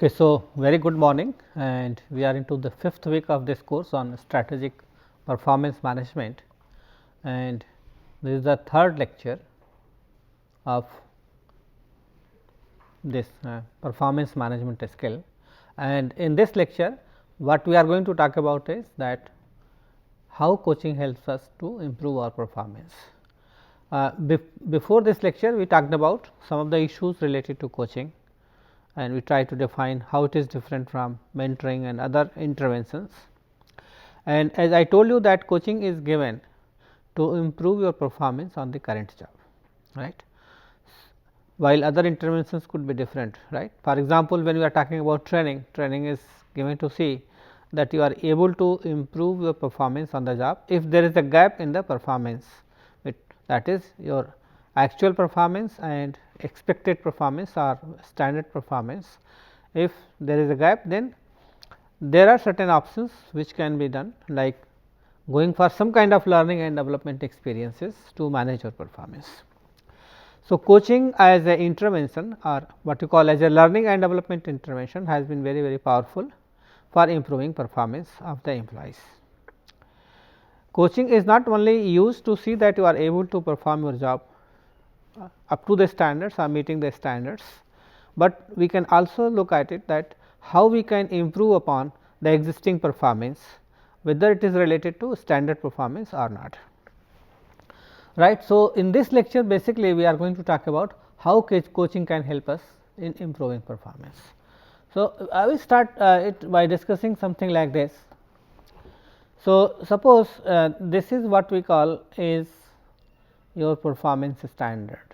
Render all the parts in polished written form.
Okay, so very good morning, and we are into the fifth week of this course on strategic performance management, and this is the third lecture of this performance management skill. And in this lecture, what we are going to talk about is that how coaching helps us to improve our performance. Before this lecture, we talked about some of the issues related to coaching, and we try to define how it is different from mentoring and other interventions. And as I told you that coaching is given to improve your performance on the current job, right, while other interventions could be different, right. For example, when we are talking about training, training is given to see that you are able to improve your performance on the job if there is a gap in the performance, that is your actual performance and expected performance or standard performance. If there is a gap, then there are certain options which can be done, like going for some kind of learning and development experiences to manage your performance. So, coaching as an intervention or what you call as a learning and development intervention has been very powerful for improving performance of the employees. Coaching is not only used to see that you are able to perform your job up to the standards or meeting the standards, but we can also look at it that how we can improve upon the existing performance, whether it is related to standard performance or not, right. So, in this lecture basically we are going to talk about how coaching can help us in improving performance. So, I will start it by discussing something like this. So, suppose this is what we call is your performance standard,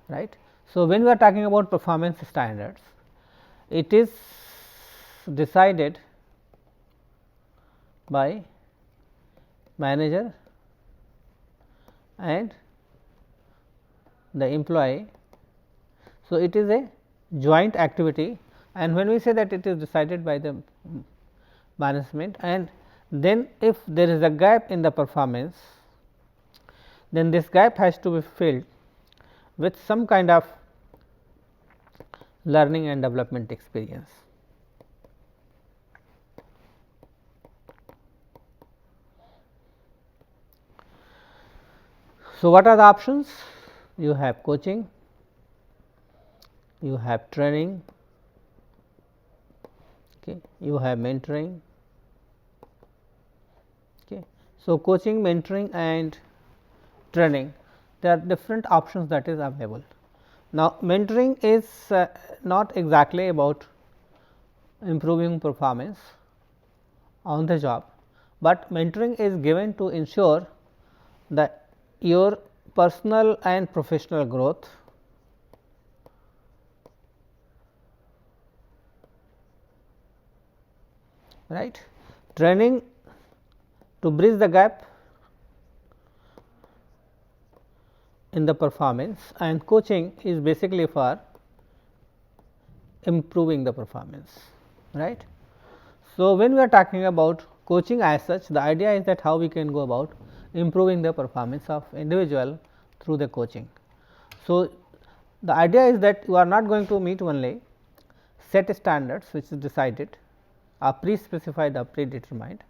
right. So, when we are talking about performance standards, it is decided by manager and the employee. So, it is a joint activity, and when we say that it is decided by the management, and then if there is a gap in the performance, then this gap has to be filled with some kind of learning and development experience. So, what are the options? You have coaching, you have training, okay, you have mentoring. Okay. So, coaching, mentoring and training, there are different options that is available. Now, mentoring is not exactly about improving performance on the job, but mentoring is given to ensure that your personal and professional growth, right. Training to bridge the gap in the performance, and coaching is basically for improving the performance, right. So, when we are talking about coaching as such, the idea is that how we can go about improving the performance of individual through the coaching. So, the idea is that you are not going to meet only set standards which is decided are pre-specified or predetermined,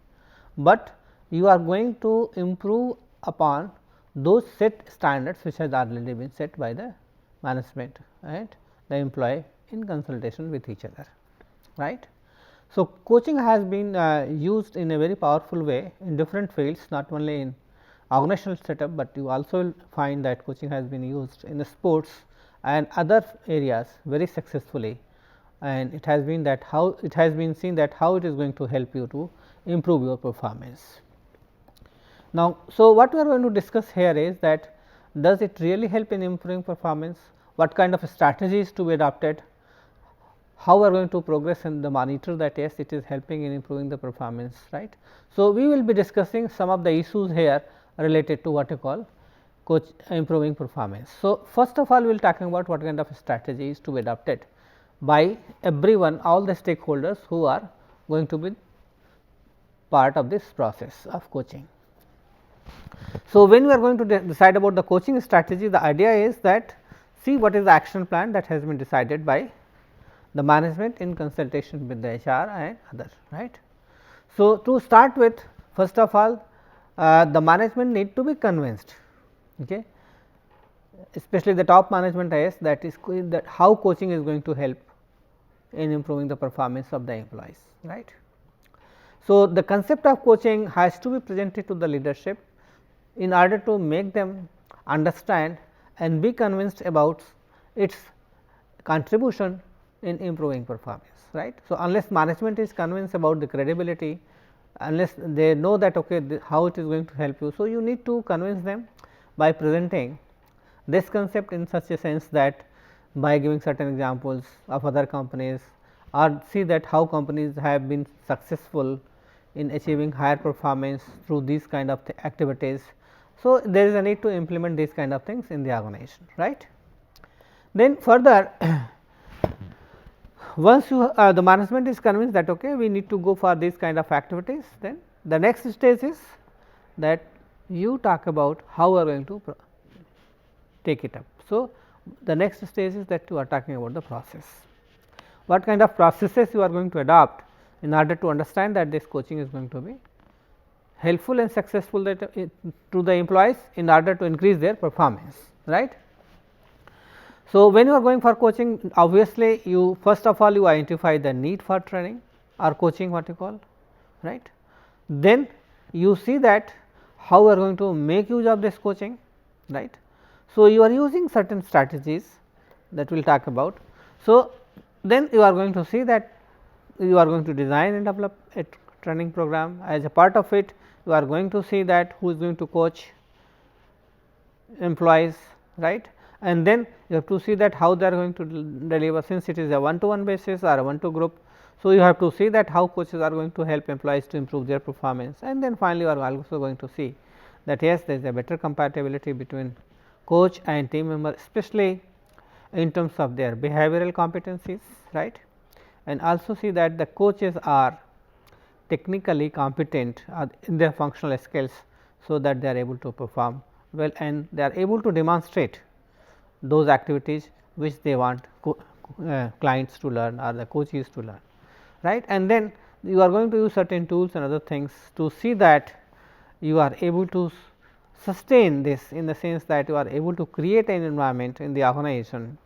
but you are going to improve upon those set standards which has already been set by the management and the employee in consultation with each other, right. So, coaching has been used in a very powerful way in different fields, not only in organizational setup, but you also will find that coaching has been used in the sports and other areas very successfully, and it has been that how it has been seen that how it is going to help you to improve your performance. Now, so what we are going to discuss here is that does it really help in improving performance, what kind of strategies to be adopted, how we are going to progress and the monitor that yes, it is helping in improving the performance, right. So, we will be discussing some of the issues here related to what you call coach improving performance. So, first of all we will talking about what kind of strategies to be adopted by everyone, all the stakeholders who are going to be part of this process of coaching. So, when we are going to decide about the coaching strategy, the idea is that see what is the action plan that has been decided by the management in consultation with the HR and others, right. So, to start with, first of all the management need to be convinced, okay, especially the top management is that how coaching is going to help in improving the performance of the employees, right. So, the concept of coaching has to be presented to the leadership in order to make them understand and be convinced about its contribution in improving performance, right. So, unless management is convinced about the credibility, unless they know that okay, how it is going to help you. So, you need to convince them by presenting this concept in such a sense that by giving certain examples of other companies or see that how companies have been successful in achieving higher performance through these kind of activities. So, there is a need to implement these kind of things in the organization, right. Then further once you the management is convinced that okay, we need to go for these kind of activities, then the next stage is that you talk about how we are going to take it up. So, the next stage is that you are talking about the process. What kind of processes you are going to adopt in order to understand that this coaching is going to be helpful and successful to the employees in order to increase their performance, right. So, when you are going for coaching, obviously you first of all you identify the need for training or coaching what you call, right. Then you see that how you are going to make use of this coaching, right. So, you are using certain strategies that we will talk about. So, then you are going to see that you are going to design and develop a training program. As a part of it, you are going to see that who is going to coach employees, right, and then you have to see that how they are going to deliver, since it is a one to one basis or a one to group. So, you have to see that how coaches are going to help employees to improve their performance, and then finally, you are also going to see that yes, there is a better compatibility between coach and team member, especially in terms of their behavioral competencies, right, and also see that the coaches are technically competent in their functional skills. So, that they are able to perform well and they are able to demonstrate those activities which they want clients to learn or the coaches to learn, right. And then you are going to use certain tools and other things to see that you are able to sustain this, in the sense that you are able to create an environment in the organization.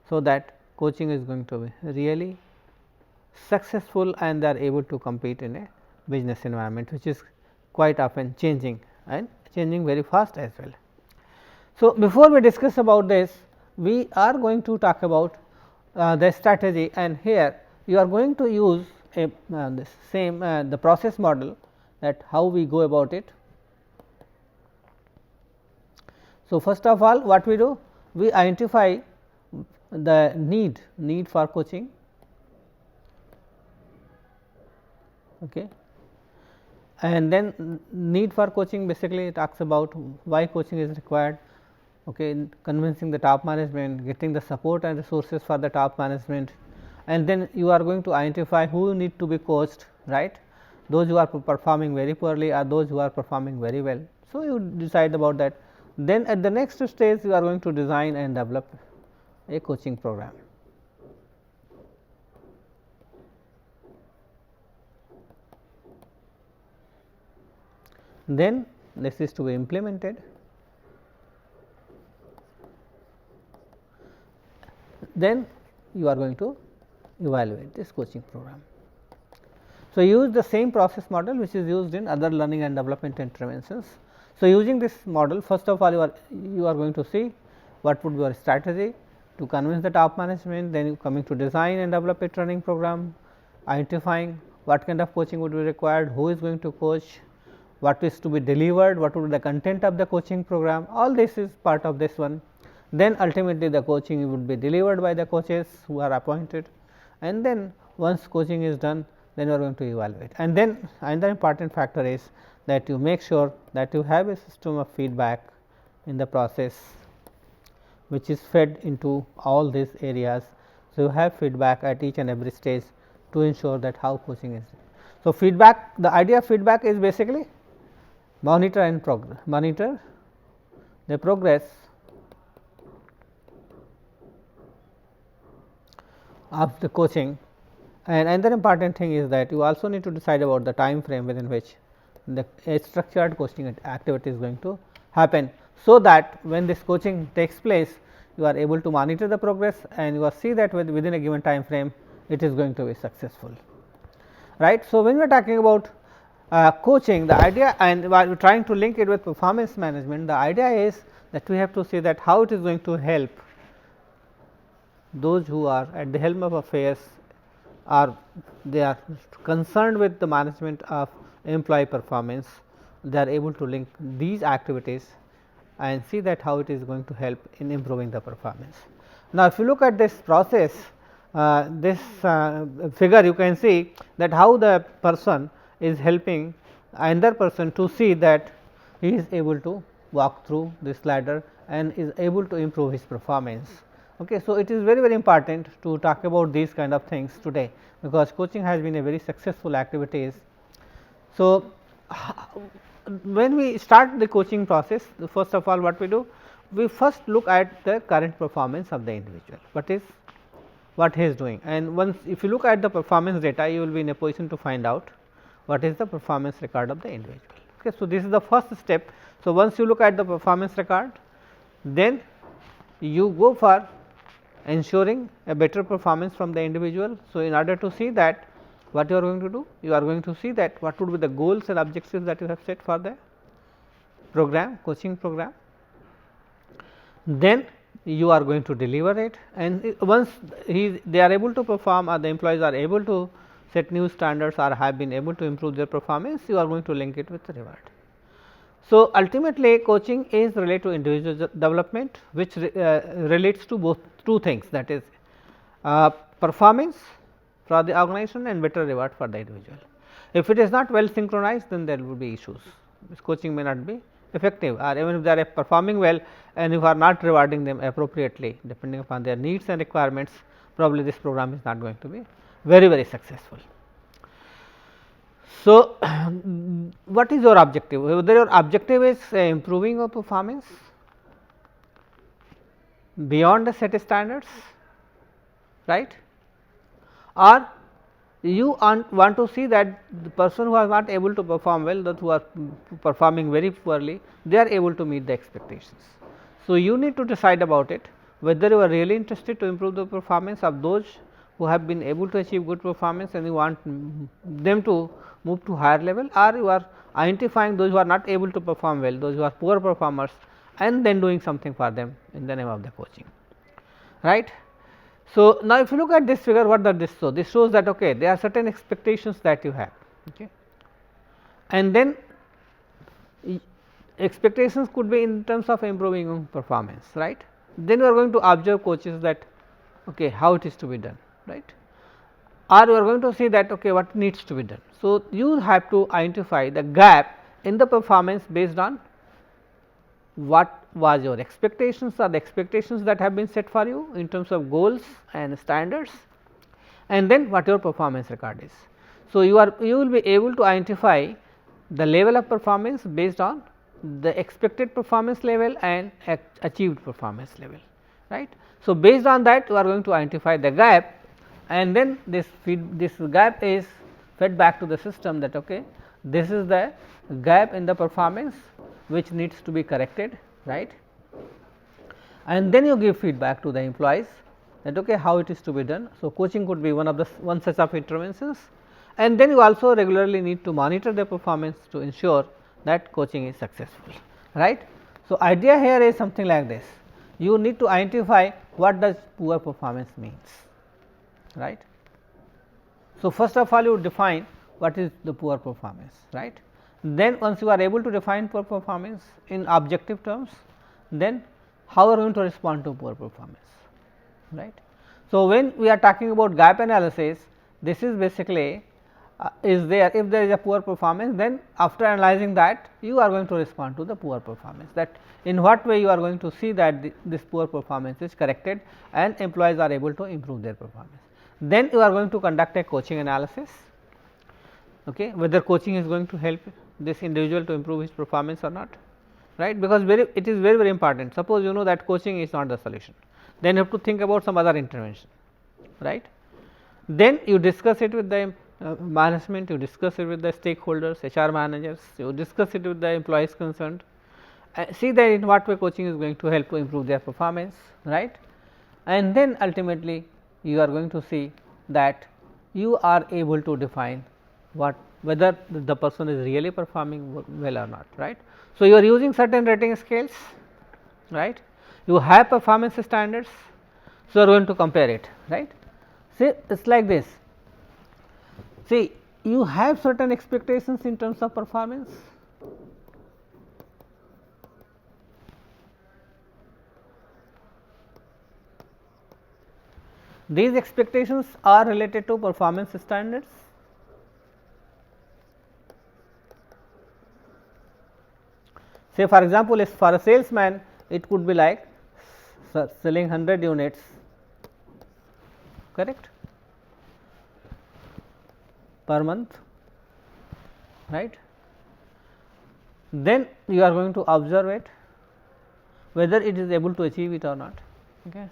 So, that coaching is going to be really successful and they are able to compete in a business environment, which is quite often changing and changing very fast as well. So, before we discuss about this, we are going to talk about the strategy, and here you are going to use a this same the process model, that how we go about it. So, first of all what we do, we identify the need for coaching, okay. And then need for coaching basically talks about why coaching is required, okay, convincing the top management, getting the support and resources for the top management, and then you are going to identify who need to be coached, right, those who are performing very poorly or those who are performing very well. So, you decide about that. Then at the next stage you are going to design and develop a coaching program. Then this is to be implemented. Then you are going to evaluate this coaching program. So, use the same process model which is used in other learning and development interventions. So, using this model, first of all you are going to see what would be your strategy to convince the top management, then you coming to design and develop a training program, identifying what kind of coaching would be required, who is going to coach, what is to be delivered, what would be the content of the coaching program, all this is part of this one. Then ultimately the coaching would be delivered by the coaches who are appointed, and then once coaching is done, then you are going to evaluate. And then another important factor is that you make sure that you have a system of feedback in the process which is fed into all these areas. So, you have feedback at each and every stage to ensure that how coaching is. So, feedback, the idea of feedback is basically monitor the progress of the coaching. And another important thing is that you also need to decide about the time frame within which the structured coaching activity is going to happen. So that when this coaching takes place, you are able to monitor the progress and you will see that within a given time frame it is going to be successful, right. So, when we are talking about coaching, the idea, and while we are trying to link it with performance management, the idea is that we have to see that how it is going to help those who are at the helm of affairs, or they are concerned with the management of employee performance, they are able to link these activities and see that how it is going to help in improving the performance. Now, if you look at this process, this figure, you can see that how the person is helping another person to see that he is able to walk through this ladder and is able to improve his performance. Okay. So, it is very important to talk about these kind of things today, because coaching has been a very successful activities. So, when we start the coaching process, first of all what we do, we first look at the current performance of the individual, what he is doing, and once if you look at the performance data, you will be in a position to find out what is the performance record of the individual. Okay. So, this is the first step. So, once you look at the performance record, then you go for ensuring a better performance from the individual. So, in order to see that, what you are going to do? You are going to see that what would be the goals and objectives that you have set for the program, coaching program. Then you are going to deliver it, and once they are able to perform, or the employees are able to set new standards or have been able to improve their performance, you are going to link it with the reward. So, ultimately coaching is related to individual development, which relates to both two things, that is performance for the organization and better reward for the individual. If it is not well synchronized, then there will be issues. This coaching may not be effective, or even if they are performing well and if you are not rewarding them appropriately depending upon their needs and requirements, probably this program is not going to be very successful. So, what is your objective? Whether your objective is improving your performance beyond the set standards, right, or you want to see that the person who are not able to perform well, those who are performing very poorly, they are able to meet the expectations. So, you need to decide about it, whether you are really interested to improve the performance of those who have been able to achieve good performance and you want them to move to higher level, or you are identifying those who are not able to perform well, those who are poor performers, and then doing something for them in the name of the coaching, right. So, now if you look at this figure, what does this show? This shows that there are certain expectations that you have, and then expectations could be in terms of improving performance, right. Then you are going to observe coaches that how it is to be done, right, or you are going to see that what needs to be done. So, you have to identify the gap in the performance based on what was your expectations, or the expectations that have been set for you in terms of goals and standards, and then what your performance record is. So, you will be able to identify the level of performance based on the expected performance level and achieved performance level, right. So, based on that you are going to identify the gap, and then this gap is fed back to the system that this is the gap in the performance which needs to be corrected, right, and then you give feedback to the employees that how it is to be done. So, coaching could be one such of interventions, and then you also regularly need to monitor the performance to ensure that coaching is successful, right. So, idea here is something like this: you need to identify what does poor performance means, right. So, first of all you define what is the poor performance, right. Then once you are able to define poor performance in objective terms, then how are you going to respond to poor performance, right. So, when we are talking about gap analysis, this is basically is there, if there is a poor performance, then after analyzing that you are going to respond to the poor performance, that in what way you are going to see that this poor performance is corrected and employees are able to improve their performance. Then you are going to conduct a coaching analysis, whether coaching is going to help this individual to improve his performance or not, right, because it is very important. Suppose you know that coaching is not the solution, then you have to think about some other intervention, right. Then you discuss it with the management, you discuss it with the stakeholders, HR managers, you discuss it with the employees concerned, see that in what way coaching is going to help to improve their performance, right, and then ultimately you are going to see that you are able to define whether the person is really performing well or not, right. So, you are using certain rating scales, right, you have performance standards, so you are going to compare it, right. See, it is like this. See, you have certain expectations in terms of performance. These expectations are related to performance standards. Say for example, if for a salesman it could be like selling 100 units, correct, per month, right. Then you are going to observe it whether it is able to achieve it or not, okay.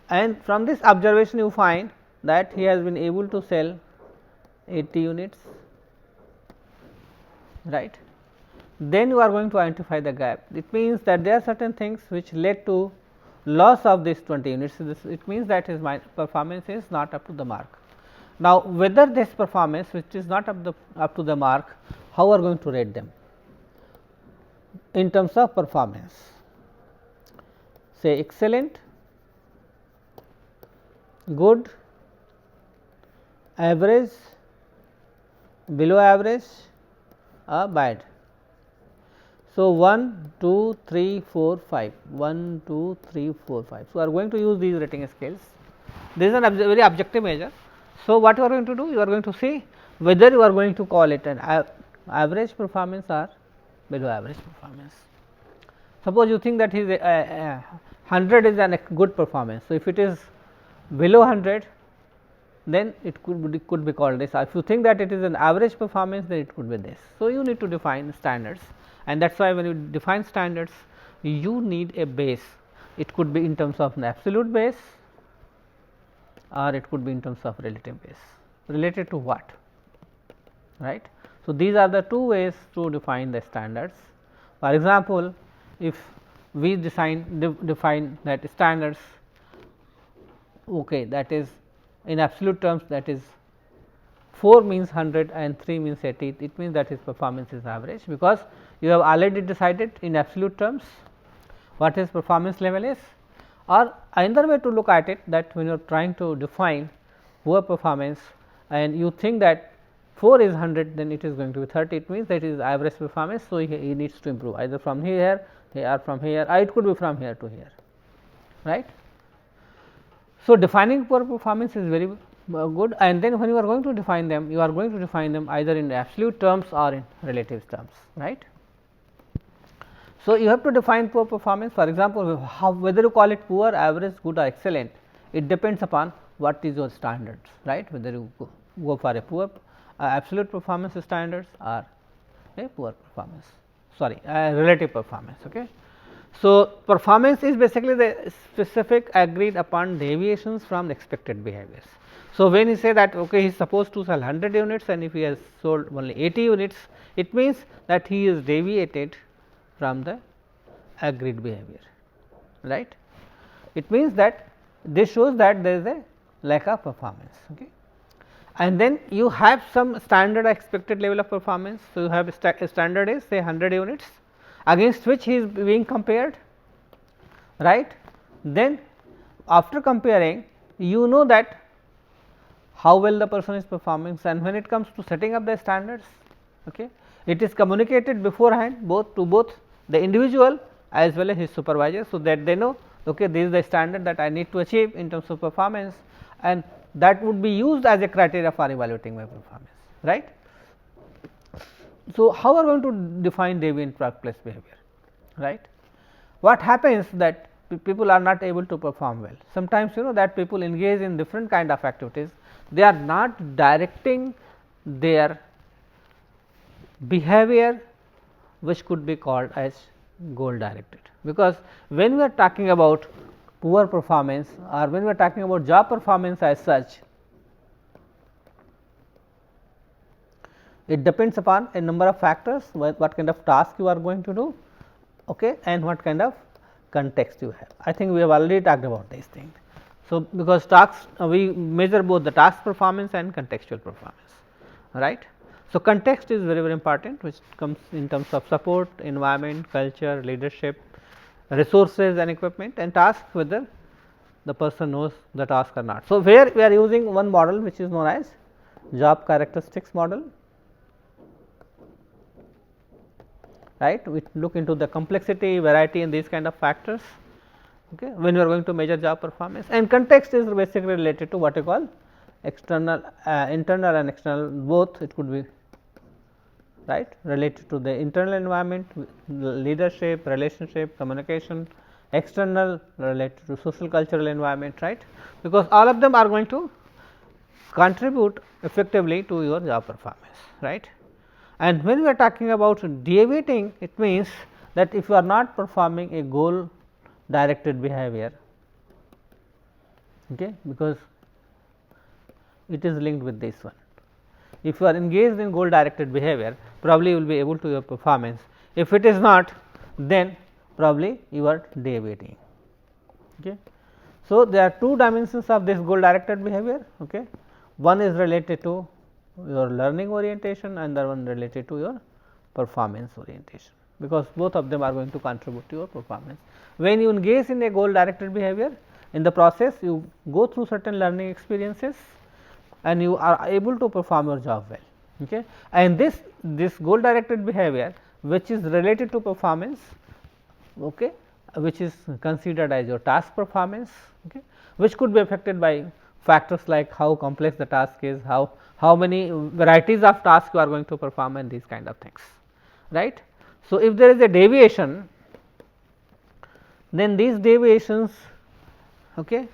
And from this observation you find that he has been able to sell 80 units, right. Then you are going to identify the gap. It means that there are certain things which led to loss of this 20 units. It means that his performance is not up to the mark. Now, whether this performance which is not up to the mark, how are going to rate them in terms of performance? Say excellent, good, average, below average, or bad. So, 1, 2, 3, 4, 5, 1, 2, 3, 4, 5. So, we are going to use these rating scales. This is a very objective measure. So, what you are going to do? You are going to see whether you are going to call it an average performance or below average performance. Suppose you think that his 100 is a good performance. So, if it is below 100, then it could be called this. If you think that it is an average performance, then it could be this. So, you need to define standards, and that is why when you define standards, you need a base. It could be in terms of an absolute base, or it could be in terms of relative base. Related to what, right? So, these are the two ways to define the standards. For example, if we define that standards, okay, that is in absolute terms, that is 4 means 100 and 3 means 80, it means that his performance is average, because you have already decided in absolute terms what his performance level is. Or another way to look at it, that when you are trying to define poor performance and you think that 4 is 100, then it is going to be 30, it means that it is average performance. So, he needs to improve either from here or from here, or it could be from here to here, right. So, defining poor performance is very good, and then when you are going to define them, you are going to define them either in absolute terms or in relative terms, right. So, you have to define poor performance. For example, whether you call it poor, average, good or excellent, it depends upon what is your standards, right, whether you go for a poor absolute performance standards or a poor performance, relative performance. Okay. So, performance is basically the specific agreed upon deviations from expected behaviors. So, when you say that okay, he is supposed to sell 100 units and if he has sold only 80 units, it means that he is deviated from the agreed behavior, right. It means that this shows that there is a lack of performance. Okay. And then you have some standard expected level of performance. So, you have a standard is say 100 units against which he is being compared, right. Then after comparing, you know that how well the person is performing, and when it comes to setting up the standards, okay, it is communicated beforehand to both the individual as well as his supervisor. So, that they know okay, this is the standard that I need to achieve in terms of performance, and that would be used as a criteria for evaluating my performance, right. So, how are we going to define deviant workplace behavior, right? What happens that people are not able to perform well. Sometimes you know that people engage in different kind of activities, they are not directing their behavior which could be called as goal directed, because when we are talking about poor performance or when we are talking about job performance as such, it depends upon a number of factors, what kind of task you are going to do, okay, and what kind of context you have. I think we have already talked about these things. So, because tasks we measure both the task performance and contextual performance, right. So, context is very, very important, which comes in terms of support, environment, culture, leadership, resources and equipment, and task whether the person knows the task or not. So, where we are using one model which is known as job characteristics model, right. We look into the complexity, variety and these kind of factors, okay, when we are going to measure job performance, and context is basically related to what you call external, internal and external both, it could be, right, related to the internal environment, leadership, relationship, communication, external related to social cultural environment, right, because all of them are going to contribute effectively to your job performance, right. And when we are talking about deviating, it means that if you are not performing a goal directed behavior, okay, because it is linked with this one. If you are engaged in goal directed behavior, probably you will be able to your performance. If it is not, then probably you are deviating. Okay. So, there are two dimensions of this goal directed behavior. Okay. One is related to your learning orientation and the one related to your performance orientation, because both of them are going to contribute to your performance. When you engage in a goal directed behavior, in the process you go through certain learning experiences and you are able to perform your job well. Okay. And this goal directed behavior which is related to performance, okay, which is considered as your task performance, okay, which could be affected by factors like how complex the task is, how many varieties of tasks you are going to perform and these kind of things, right. So, if there is a deviation, then these deviations, okay,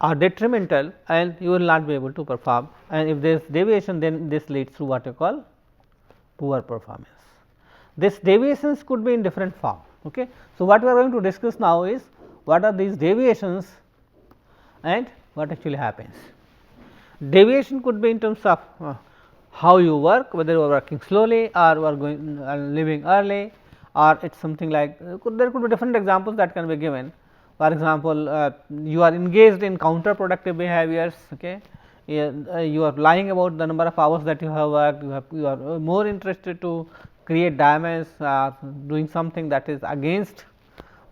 are detrimental and you will not be able to perform, and if there is deviation, then this leads to what you call poor performance. This deviations could be in different form. Okay. So, what we are going to discuss now is what are these deviations and what actually happens. Deviation could be in terms of how you work, whether you are working slowly or you are going leaving early, or it is something like there could be different examples that can be given. For example, you are engaged in counterproductive behaviors, okay. You are lying about the number of hours that you have worked, you are more interested to create damage, doing something that is against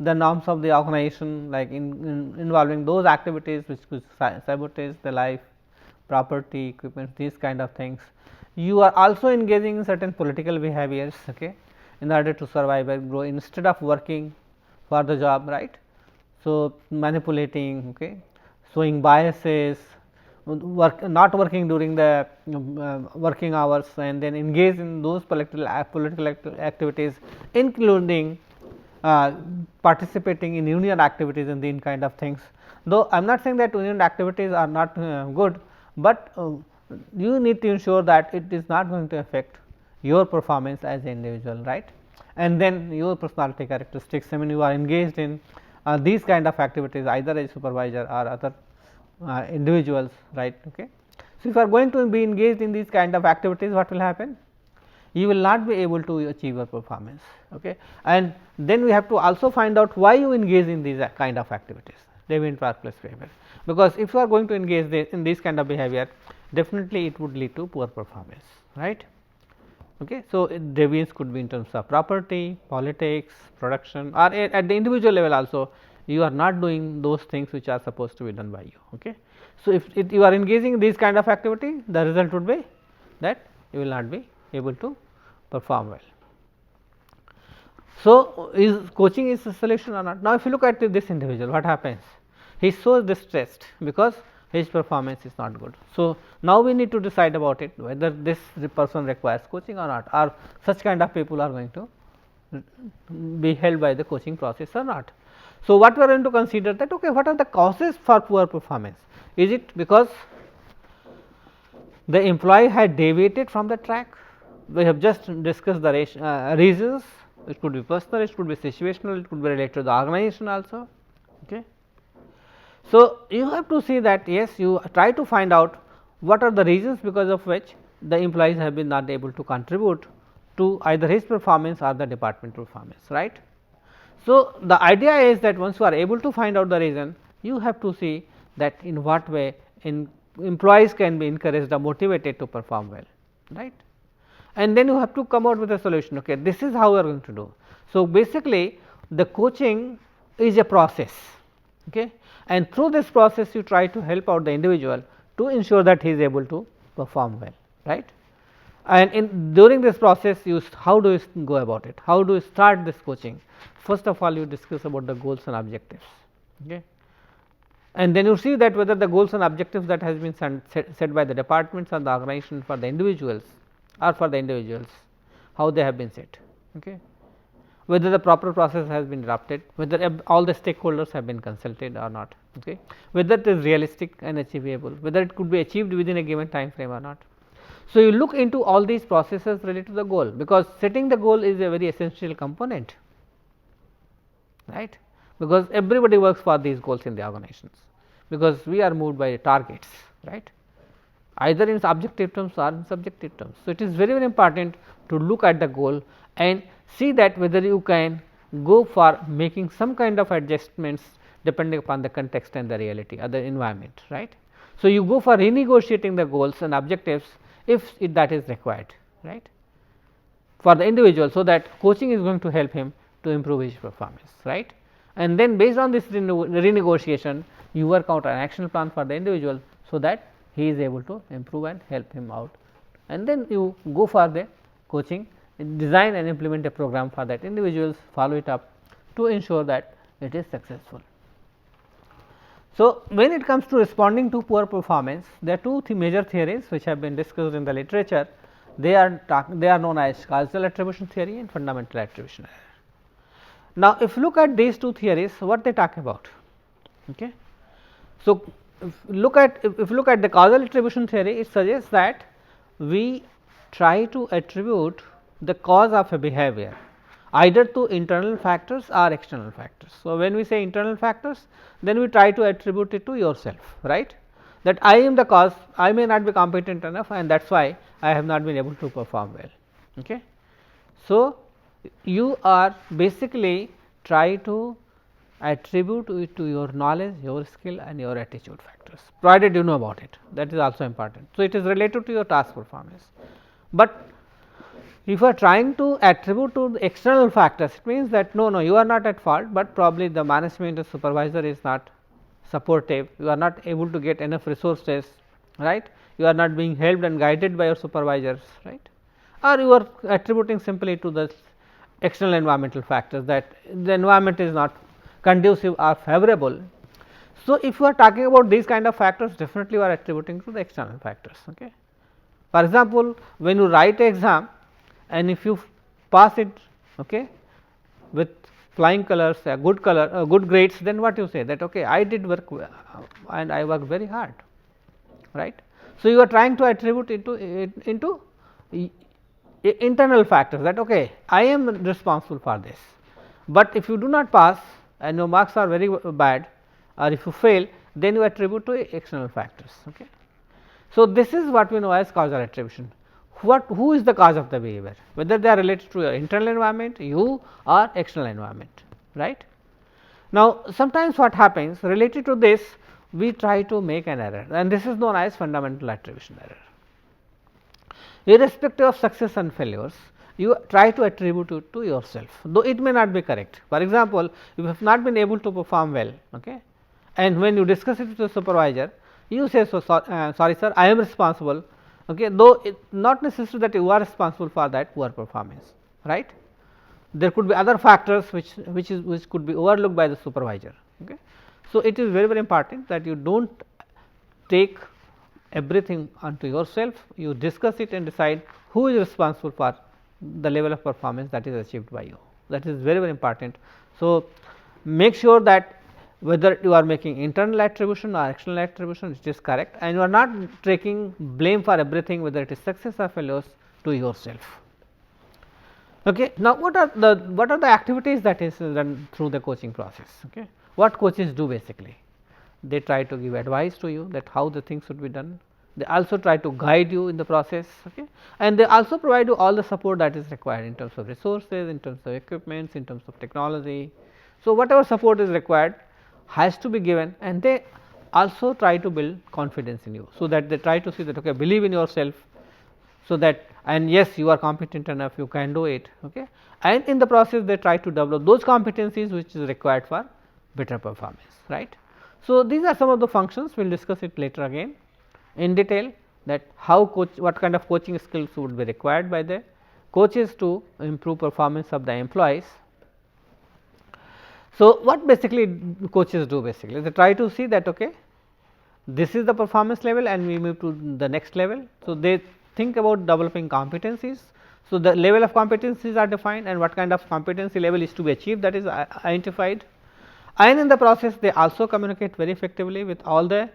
the norms of the organization, like involving those activities which could sabotage the life, property, equipment, these kind of things. You are also engaging in certain political behaviors, okay, in order to survive and grow instead of working for the job, right. So, manipulating, okay, showing biases, not working during the working hours, and then engage in those political activities, including participating in union activities and these kind of things. Though I am not saying that union activities are not good, but you need to ensure that it is not going to affect your performance as an individual, right. And then your personality characteristics, I mean you are engaged in these kind of activities either as supervisor or other individuals, right. Okay. So, if you are going to be engaged in these kind of activities, what will happen? You will not be able to achieve your performance, okay. And then we have to also find out why you engage in these kind of activities, deviant workplace behavior, because if you are going to engage in this kind of behavior, definitely it would lead to poor performance, right. Okay. So, deviance could be in terms of property, politics, production, or at the individual level also you are not doing those things which are supposed to be done by you. Okay. So, if you are engaging in these kind of activity, the result would be that you will not be able to perform well. So, is coaching is a solution or not? Now, if you look at this individual, what happens? He is so distressed because his performance is not good. So, now we need to decide about it, whether this person requires coaching or not, or such kind of people are going to be held by the coaching process or not. So, what we are going to consider that, okay, what are the causes for poor performance? Is it because the employee had deviated from the track, we have just discussed the reasons. It could be personal, it could be situational, it could be related to the organization also. Okay. So, you have to see that yes, you try to find out what are the reasons because of which the employees have been not able to contribute to either his performance or the department performance, right. So, the idea is that once you are able to find out the reason, you have to see that in what way employees can be encouraged or motivated to perform well, right. And then you have to come out with a solution. Okay, this is how we are going to do. So, basically the coaching is a process, okay, and through this process you try to help out the individual to ensure that he is able to perform well, right. And during this process how do you go about it, how do you start this coaching? First of all, you discuss about the goals and objectives, okay, and then you see that whether the goals and objectives that has been set by the departments or the organization for the individuals or for the individuals, how they have been set, okay, whether the proper process has been adopted, whether all the stakeholders have been consulted or not, okay, whether it is realistic and achievable, whether it could be achieved within a given time frame or not. So, you look into all these processes related to the goal, because setting the goal is a very essential component, right, because everybody works for these goals in the organizations, because we are moved by targets, right, either in objective terms or in subjective terms. So, it is very, very important to look at the goal and see that whether you can go for making some kind of adjustments depending upon the context and the reality or the environment, right. So, you go for renegotiating the goals and objectives if that is required, right, for the individual. So, that coaching is going to help him to improve his performance, right, and then based on this renegotiation you work out an action plan for the individual. So, that he is able to improve and help him out, and then you go for the coaching, design and implement a program for that individuals, follow it up to ensure that it is successful. So, when it comes to responding to poor performance, there are two major theories which have been discussed in the literature. They are known as causal attribution theory and fundamental attribution error. Now, if you look at these two theories, what they talk about? Okay. So, if you look at the causal attribution theory, it suggests that we try to attribute the cause of a behavior either to internal factors or external factors. So, when we say internal factors, then we try to attribute it to yourself, right, that I am the cause, I may not be competent enough and that is why I have not been able to perform well. Okay. So, you are basically try to attribute it to your knowledge, your skill and your attitude factors, provided you know about it, that is also important. So, it is related to your task performance, but if you are trying to attribute to the external factors, it means that no, you are not at fault, but probably the management or supervisor is not supportive, you are not able to get enough resources, right, you are not being helped and guided by your supervisors, right, or you are attributing simply to the external environmental factors, that the environment is not conducive or favorable. So, if you are talking about these kind of factors, definitely you are attributing to the external factors. Okay. For example, when you write exam and if you pass it, okay, with flying colors, good grades, then what you say that okay, I did work and I worked very hard, right. So, you are trying to attribute into internal factors, that okay, I am responsible for this, but if you do not pass and your marks are very bad or if you fail, then you attribute to external factors. Okay. So, this is what we know as causal attribution. Who is the cause of the behavior, whether they are related to your internal environment, you or external environment, right. Now, sometimes what happens related to this, we try to make an error and this is known as fundamental attribution error. Irrespective of success and failures, you try to attribute it to yourself, though it may not be correct. For example, if you have not been able to perform well, okay, and when you discuss it with the supervisor, you say, so sorry sir, I am responsible, okay, though it not necessary that you are responsible for that poor performance, right. There could be other factors which could be overlooked by the supervisor. Okay. So, it is very, very important that you do not take everything onto yourself, you discuss it and decide who is responsible for the level of performance that is achieved by you, that is very, very important. So, make sure that whether you are making internal attribution or external attribution, it is correct and you are not taking blame for everything, whether it is success or failures, to yourself. Okay. Now, what are the activities that is done through the coaching process? Okay. What coaches do basically? They try to give advice to you that how the things should be done. They also try to guide you in the process, okay, and they also provide you all the support that is required in terms of resources, in terms of equipments, in terms of technology. So, whatever support is required has to be given, and they also try to build confidence in you. So, that they try to see that okay, believe in yourself, so that and yes, you are competent enough, you can do it, okay, and in the process they try to develop those competencies which is required for better performance, right. So, these are some of the functions, we will discuss it later again in detail, that how what kind of coaching skills would be required by the coaches to improve performance of the employees. So, what basically coaches do basically? They try to see that okay, this is the performance level and we move to the next level. So, they think about developing competencies. So, the level of competencies are defined and what kind of competency level is to be achieved, that is identified, and in the process they also communicate very effectively with all the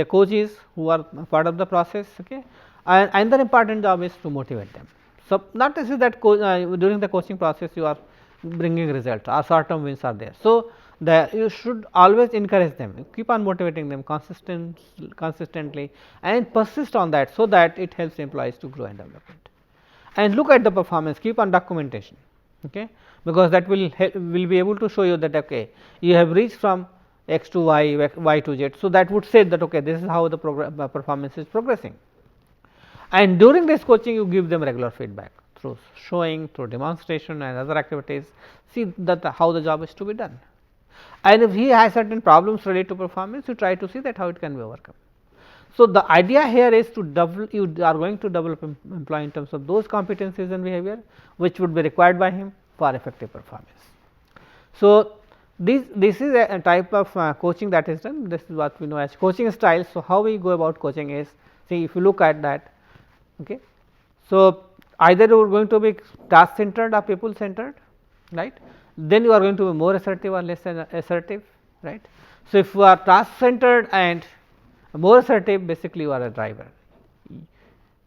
coaches who are part of the process, okay, and another important job is to motivate them. So, not to say that during the coaching process you are bringing result or short term wins are there. So, you should always encourage them, keep on motivating them consistently and persist on that, so that it helps employees to grow and development. And look at the performance, keep on documentation, okay, because that will be able to show you that okay, you have reached from x to y, y to z. So, that would say that okay, this is how the performance is progressing, and during this coaching you give them regular feedback through showing, through demonstration and other activities, see that how the job is to be done. And if he has certain problems related to performance, you try to see that how it can be overcome. So, the idea here is to you are going to develop employee in terms of those competencies and behavior which would be required by him for effective performance. So, this is a type of coaching that is done. This is what we know as coaching style. So, how we go about coaching is, see, if you look at that, okay. So, either you are going to be task centered or people centered, right. Then you are going to be more assertive or less assertive, right. So, if you are task centered and more assertive, basically you are a driver.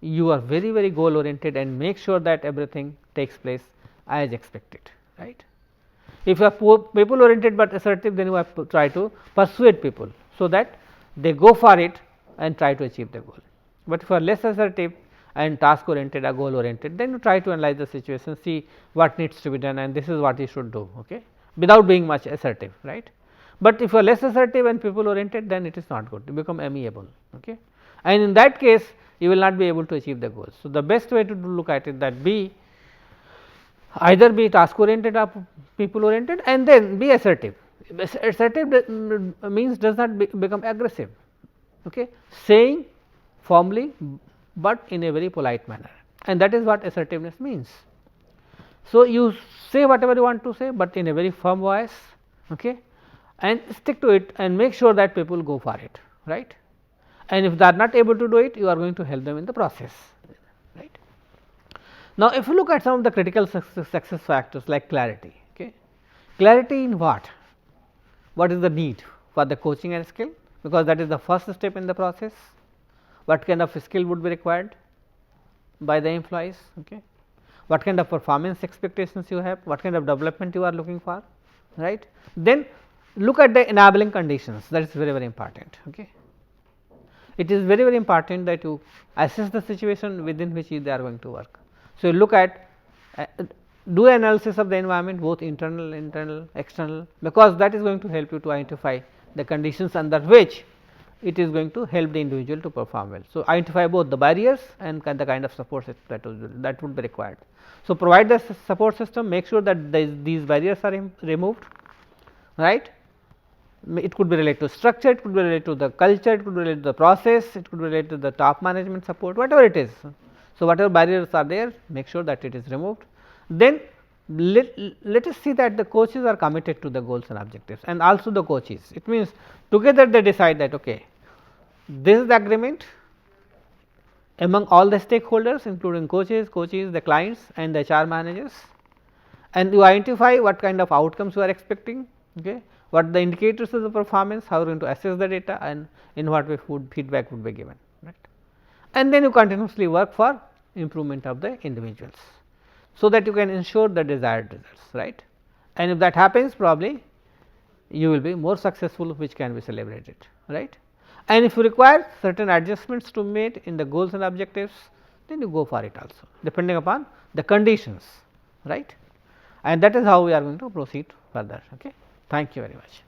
You are very goal oriented and make sure that everything takes place as expected, right. If you are people oriented but assertive, then you have to try to persuade people, so that they go for it and try to achieve the goal. But if you are less assertive and task oriented or goal oriented, then you try to analyze the situation, see what needs to be done and this is what you should do, okay, without being much assertive, right. But if you are less assertive and people oriented, then it is not good, you become amiable, okay, and in that case you will not be able to achieve the goals. So, the best way to look at it, that either be task oriented or people oriented and then be assertive. Assertive means does not become aggressive, okay, saying firmly, but in a very polite manner, and that is what assertiveness means. So, you say whatever you want to say, but in a very firm voice, okay, and stick to it and make sure that people go for it, right, and if they are not able to do it, you are going to help them in the process, right. Now, if you look at some of the critical success factors like clarity, okay, clarity in what is the need for the coaching and skill, because that is the first step in the process. What kind of skill would be required by the employees, okay, what kind of performance expectations you have, what kind of development you are looking for, right. Then look at the enabling conditions, that is very important, okay. It is very important that you assess the situation within which they are going to work. So, you look at do analysis of the environment, both internal, external, because that is going to help you to identify the conditions under which it is going to help the individual to perform well. So, identify both the barriers and the kind of support that would be required. So, provide the support system, make sure that these barriers are removed, right. It could be related to structure, it could be related to the culture, it could be related to the process, it could be related to the top management support, whatever it is. So, whatever barriers are there, make sure that it is removed. Then let us see that the coaches are committed to the goals and objectives, and also the coaches. It means together they decide that okay, this is the agreement among all the stakeholders, including coaches, the clients and the HR managers, and you identify what kind of outcomes you are expecting, okay, what the indicators of the performance, how you are going to assess the data and in what way feedback would be given, right. And then you continuously work for improvement of the individuals. So that you can ensure the desired results, right. And if that happens, probably you will be more successful, which can be celebrated, right. And if you require certain adjustments to be made in the goals and objectives, then you go for it also, depending upon the conditions, right. And that is how we are going to proceed further. Okay. Thank you very much.